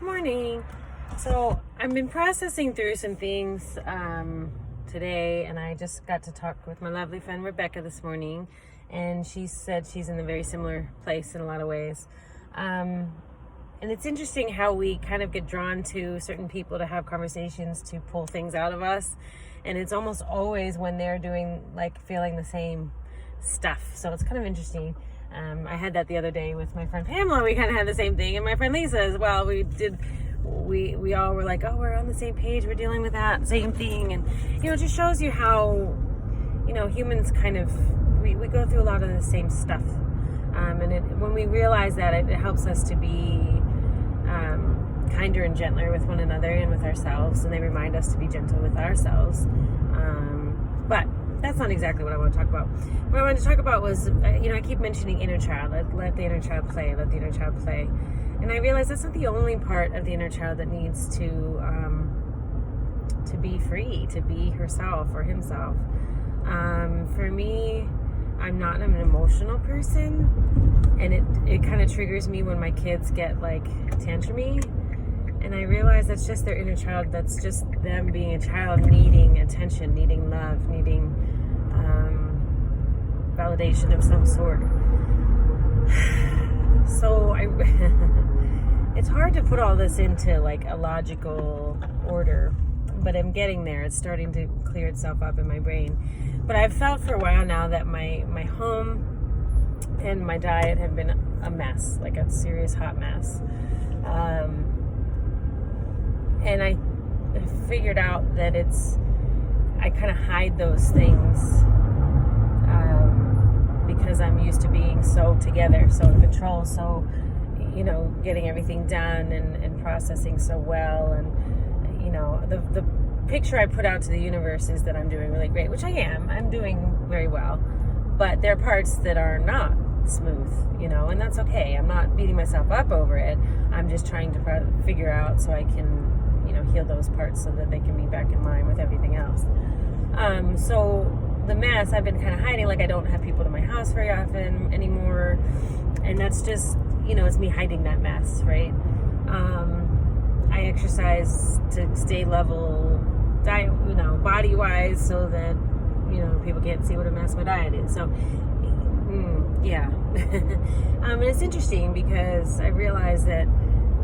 Morning. So I've been processing through some things today, and I just got to talk with my lovely friend Rebecca this morning, and she said she's in a very similar place in a lot of ways. And it's interesting how we kind of get drawn to certain people to have conversations to pull things out of us, and it's almost always when they're doing feeling the same stuff. So it's kind of interesting. I had that the other day with my friend Pamela. We kind of had the same thing, and my friend Lisa as well. We all were like, oh, we're on the same page. We're dealing with that same thing, and it just shows you how humans kind of we go through a lot of the same stuff. And when we realize that, it helps us to be kinder and gentler with one another and with ourselves, and they remind us to be gentle with ourselves. But that's not exactly what I want to talk about. What I wanted to talk about was, I keep mentioning inner child. Let the inner child play. Let the inner child play. And I realize that's not the only part of the inner child that needs to be free, to be herself or himself. For me, I'm not an emotional person, and it kind of triggers me when my kids get tantrumy. And I realize that's just their inner child. That's just them being a child, needing attention, needing love, needing validation of some sort. So it's hard to put all this into a logical order, but I'm getting there. It's starting to clear itself up in my brain. But I've felt for a while now that my home and my diet have been a mess, a serious hot mess. And I figured out that I kind of hide those things because I'm used to being so together, so in control, so, getting everything done and processing so well. And, the picture I put out to the universe is that I'm doing really great, which I am. I'm doing very well. But there are parts that are not smooth, and that's okay. I'm not beating myself up over it. I'm just trying to figure out so I can heal those parts so that they can be back in line with everything else. So the mess, I've been kind of hiding. I don't have people to my house very often anymore, and that's just it's me hiding that mess, right? I exercise to stay level diet, body wise, so that people can't see what a mess my diet is. So yeah. And it's interesting because I realize that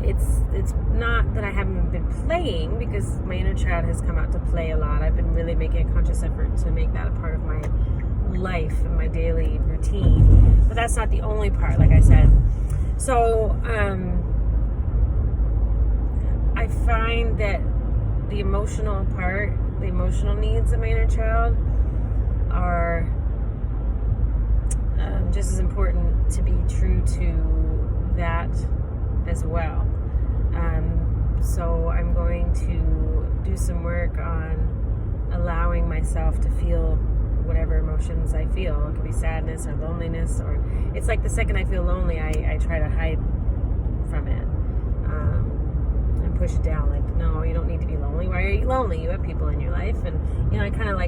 it's not that I haven't been playing, because my inner child has come out to play a lot. I've been really making a conscious effort to make that a part of my life and my daily routine. But that's not the only part, like I said. So I find that the emotional part, the emotional needs of my inner child are just as important to be true to that as well. So I'm going to do some work on allowing myself to feel whatever emotions I feel. It could be sadness or loneliness, or it's the second I feel lonely, I try to hide from it and push it down. No, you don't need to be lonely. Why are you lonely? You have people in your life. And I kind of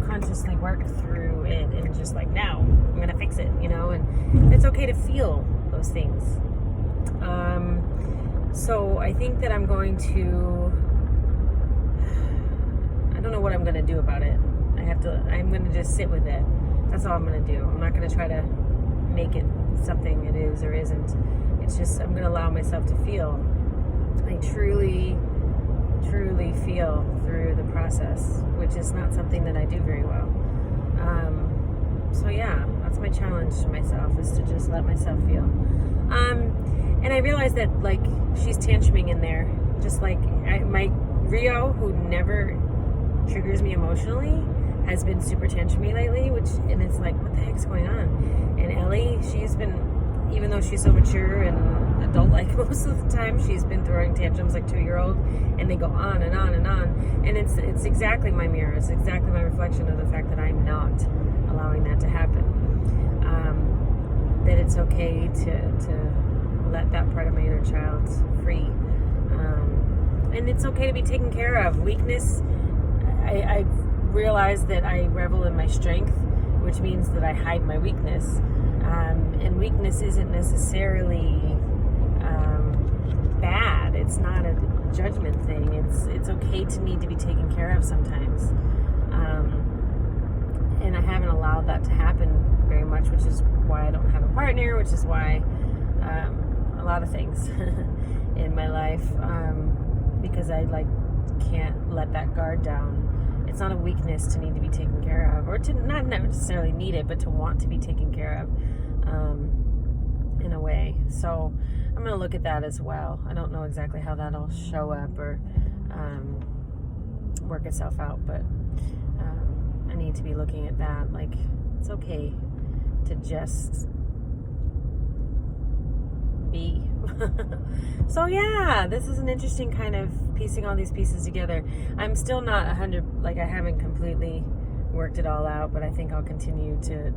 consciously work through it and just now I'm gonna fix it, and it's okay to feel those things. So I think that I'm going to, I don't know what I'm going to do about it. I'm going to just sit with it. That's all I'm going to do. I'm not going to try to make it something it is or isn't. It's just, I'm going to allow myself to feel. I truly, truly feel through the process, which is not something that I do very well. So yeah, that's my challenge to myself, is to just let myself feel. And I realized that she's tantruming in there, just my Rio, who never triggers me emotionally, has been super tantrumy lately, and it's what the heck's going on? And Ellie, she's been, even though she's so mature and adult-like most of the time, she's been throwing tantrums like 2-year-old, and they go on and on and on. And it's exactly my mirror. It's exactly my reflection of the fact that I'm not allowing that to happen. That it's okay to let that part of my inner child free. And it's okay to be taken care of. Weakness, I realized that I revel in my strength, which means that I hide my weakness. And weakness isn't necessarily bad. it's not a judgment thing. It's okay to need to be taken care of sometimes. And I haven't allowed that to happen very much, which is why I don't have a partner, which is why a lot of things in my life, because I can't let that guard down. It's not a weakness to need to be taken care of, or to not necessarily need it, but to want to be taken care of, in a way. So I'm going to look at that as well. I don't know exactly how that'll show up or work itself out, but I need to be looking at that. It's okay to just be. So yeah, this is an interesting kind of piecing all these pieces together. I'm still not 100, I haven't completely worked it all out, but I think I'll continue to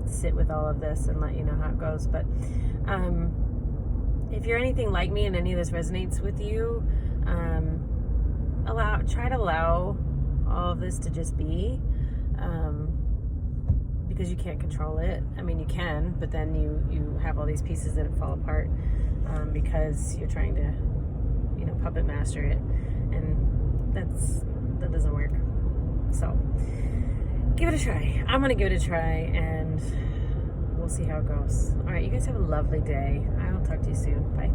sit with all of this and let you know how it goes. But if you're anything like me and any of this resonates with you, try to allow all of this to just be, because you can't control it. I mean, you can, but then you have all these pieces that fall apart, because you're trying to, puppet master it, and that doesn't work. So give it a try. I'm gonna give it a try, and we'll see how it goes. All right, you guys have a lovely day. I will talk to you soon. Bye.